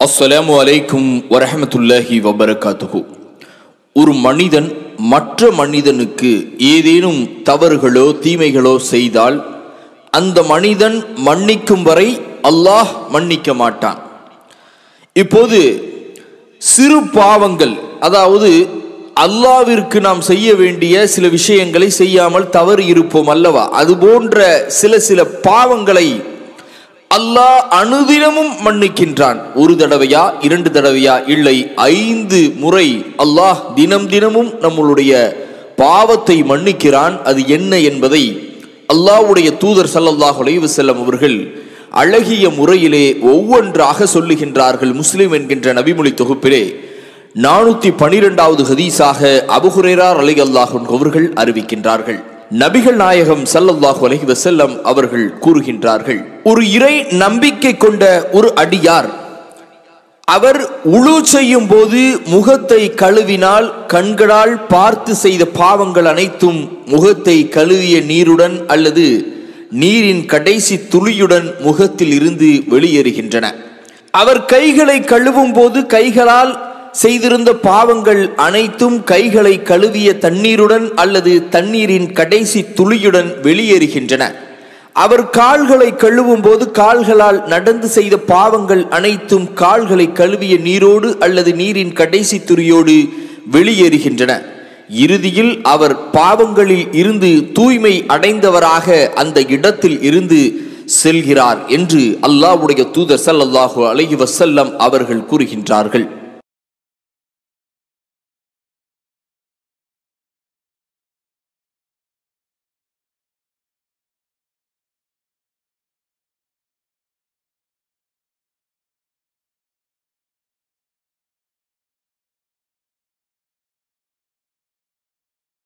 அஸ்ஸலாமு அலைக்கும் வரஹ்மத்துல்லாஹி வபரகாத்துஹு. ஒரு மனிதன் மற்ற மனிதனுக்கு ஏதேனும் தவறுகளோ தீமைகளோ செய்தால் அந்த மனிதன் மன்னிக்கும் வரை அல்லாஹ் மன்னிக்க மாட்டான். இப்போது சிறு பாவங்கள், அதாவது அல்லாஹ்விற்கு நாம் செய்ய வேண்டிய சில விஷயங்களை செய்யாமல் தவறு இருப்போம் அல்லவா, அது போன்ற சில பாவங்களை அல்லாஹ் அனுதினமும் மன்னிக்கின்றான். ஒரு தடவையா, 2 தடவையா, இல்லை 5 முறை அல்லாஹ் தினமும் நம்மளுடைய பாவத்தை மன்னிக்கிறான். அது என்ன என்பதை அல்லாஹ்வுடைய தூதர் ஸல்லல்லாஹு அலைஹி வஸல்லம் அவர்கள் அழகிய முறையிலே ஒவ்வொன்றாக சொல்லுகின்றார்கள். முஸ்லிம் என்கின்ற நபிமொழி தொகுப்பிலே 412வது ஹதீஸாக அபூ ஹுரைரா ரலியல்லாஹு அன்ஹு அவர்கள் அறிவிக்கின்றார்கள். நபிகள் நாயகம் ஸல்லல்லாஹு அலைஹி வஸல்லம் அவர்கள் கூறுகின்றார்கள், ஒரு இறை நம்பிக்கை கொண்ட ஒரு அடியார் அவர் உளு செய்யும் போது முகத்தை கழுவினால் கண்களால் பார்த்து செய்த பாவங்கள் அனைத்தும் முகத்தை கழுவிய நீருடன் அல்லது நீரின் கடைசி துளியுடன் முகத்தில் இருந்து வெளியேறுகின்றன. அவர் கைகளை கழுவும் போது கைகளால் செய்திருந்த பாவங்கள் அனைத்தும் கைகளை கழுவிய தண்ணீருடன் அல்லது தண்ணீரின் கடைசி துளியுடன் வெளியேறுகின்றன. அவர் கால்களை கழுவும் போது கால்களால் நடந்து செய்த பாவங்கள் அனைத்தும் கால்களை கழுவிய நீரோடு அல்லது நீரின் கடைசி துளியோடு வெளியேறுகின்றன. இறுதியில் அவர் பாவங்களில் இருந்து தூய்மை அடைந்தவராக அந்த இடத்தில் இருந்து செல்கிறார் என்று அல்லாஹ்வுடைய தூதர் ஸல்லல்லாஹு அலைஹி வஸல்லம் அவர்கள் கூறுகின்றார்கள்.